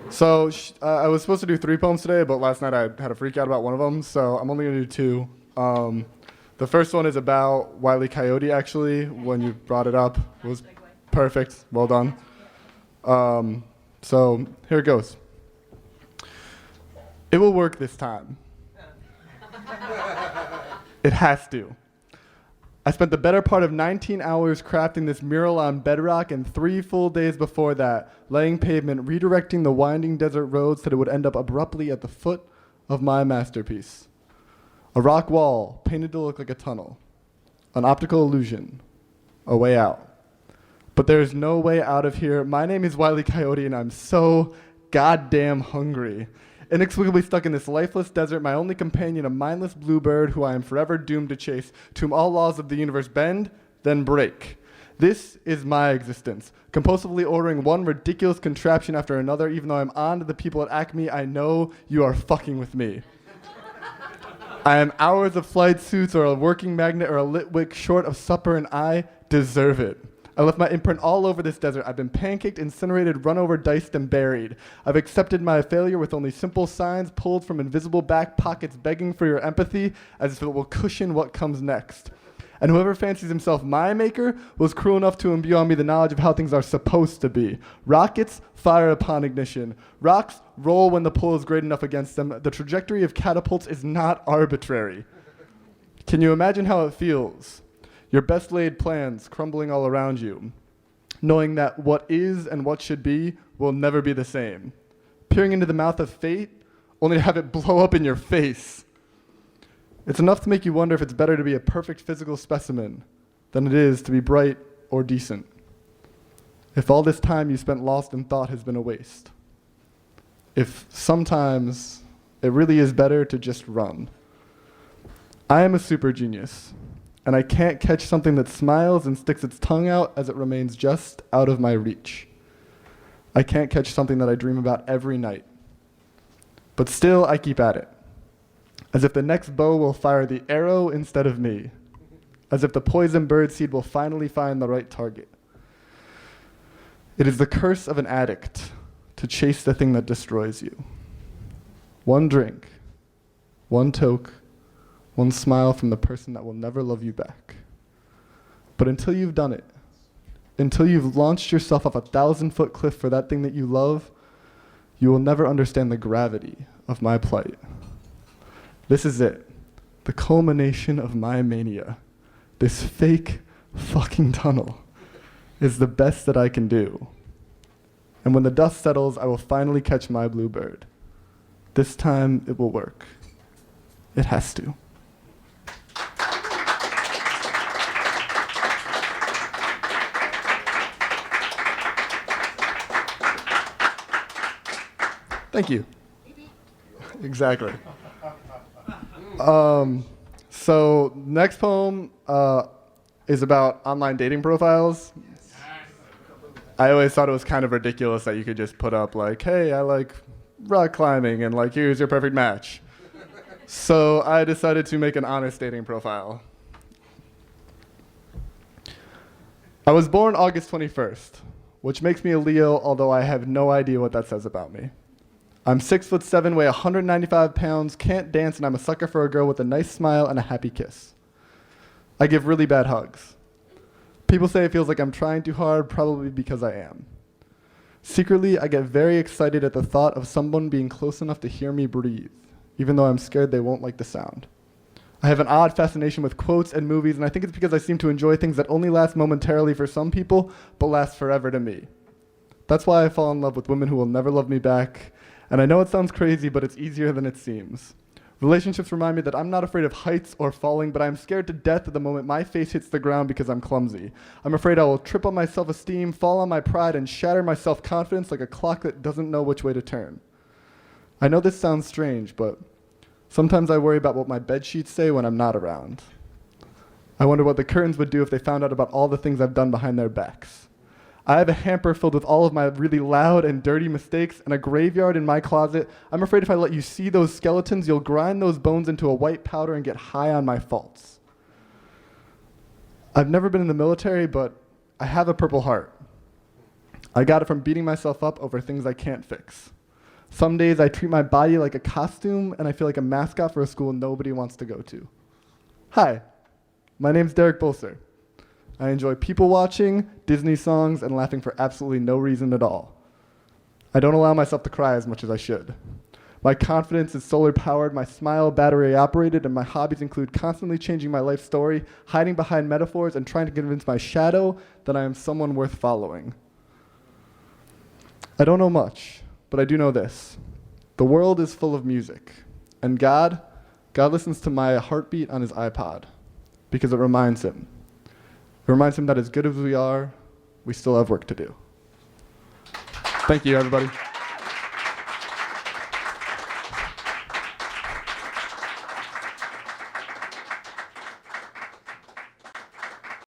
So I was supposed to do 3 poems today, but last night I had a freak out about one of them, so I'm only gonna do two. The first one is about Wile E. Coyote. Actually, when you brought it up, it was perfect. Well done. So here it goes. It will work this time. It has to. I spent the better part of 19 hours crafting this mural on bedrock and 3 full days before that, laying pavement, redirecting the winding desert roads so that it would end up abruptly at the foot of my masterpiece. A rock wall painted to look like a tunnel. An optical illusion. A way out. But there's no way out of here. My name is Wile E. Coyote and I'm so goddamn hungry. Inexplicably stuck in this lifeless desert, my only companion, a mindless bluebird who I am forever doomed to chase, to whom all laws of the universe bend, then break. This is my existence, compulsively ordering one ridiculous contraption after another, even though I'm on to the people at Acme. I know you are fucking with me. I am hours of flight suits or a working magnet or a lit wick short of supper, and I deserve it. I left my imprint all over this desert. I've been pancaked, incinerated, run over, diced, and buried. I've accepted my failure with only simple signs pulled from invisible back pockets begging for your empathy as if it will cushion what comes next. And whoever fancies himself my maker was cruel enough to imbue on me the knowledge of how things are supposed to be. Rockets fire upon ignition. Rocks roll when the pull is great enough against them. The trajectory of catapults is not arbitrary. Can you imagine how it feels? Your best laid plans crumbling all around you, knowing that what is and what should be will never be the same. Peering into the mouth of fate, only to have it blow up in your face. It's enough to make you wonder if it's better to be a perfect physical specimen than it is to be bright or decent. If all this time you spent lost in thought has been a waste. If sometimes it really is better to just run. I am a super genius. And I can't catch something that smiles and sticks its tongue out as it remains just out of my reach. I can't catch something that I dream about every night. But still, I keep at it. As if the next bow will fire the arrow instead of me. As if the poison bird seed will finally find the right target. It is the curse of an addict to chase the thing that destroys you. One drink, one toke, one smile from the person that will never love you back. But until you've done it, until you've launched yourself off a 1,000-foot cliff for that thing that you love, you will never understand the gravity of my plight. This is it, the culmination of my mania. This fake fucking tunnel is the best that I can do. And when the dust settles, I will finally catch my bluebird. This time it will work. It has to. Thank you. Exactly. So next poem is about online dating profiles. I always thought it was kind of ridiculous that you could just put up like, hey, I like rock climbing and like, here's your perfect match. So I decided to make an honest dating profile. I was born August 21st, which makes me a Leo, although I have no idea what that says about me. I'm 6'7", weigh 195 pounds, can't dance, and I'm a sucker for a girl with a nice smile and a happy kiss. I give really bad hugs. People say it feels like I'm trying too hard, probably because I am. Secretly, I get very excited at the thought of someone being close enough to hear me breathe, even though I'm scared they won't like the sound. I have an odd fascination with quotes and movies, and I think it's because I seem to enjoy things that only last momentarily for some people, but last forever to me. That's why I fall in love with women who will never love me back. And I know it sounds crazy, but it's easier than it seems. Relationships remind me that I'm not afraid of heights or falling, but I'm scared to death at the moment my face hits the ground because I'm clumsy. I'm afraid I will trip on my self-esteem, fall on my pride, and shatter my self-confidence like a clock that doesn't know which way to turn. I know this sounds strange, but sometimes I worry about what my bedsheets say when I'm not around. I wonder what the curtains would do if they found out about all the things I've done behind their backs. I have a hamper filled with all of my really loud and dirty mistakes and a graveyard in my closet. I'm afraid if I let you see those skeletons, you'll grind those bones into a white powder and get high on my faults. I've never been in the military, but I have a Purple Heart. I got it from beating myself up over things I can't fix. Some days I treat my body like a costume and I feel like a mascot for a school nobody wants to go to. Hi, my name's Derek Bolcer. I enjoy people watching, Disney songs, and laughing for absolutely no reason at all. I don't allow myself to cry as much as I should. My confidence is solar powered, my smile battery operated, and my hobbies include constantly changing my life story, hiding behind metaphors, and trying to convince my shadow that I am someone worth following. I don't know much, but I do know this. The world is full of music, and God listens to my heartbeat on his iPod because it reminds him. It reminds him that as good as we are, we still have work to do. Thank you, everybody.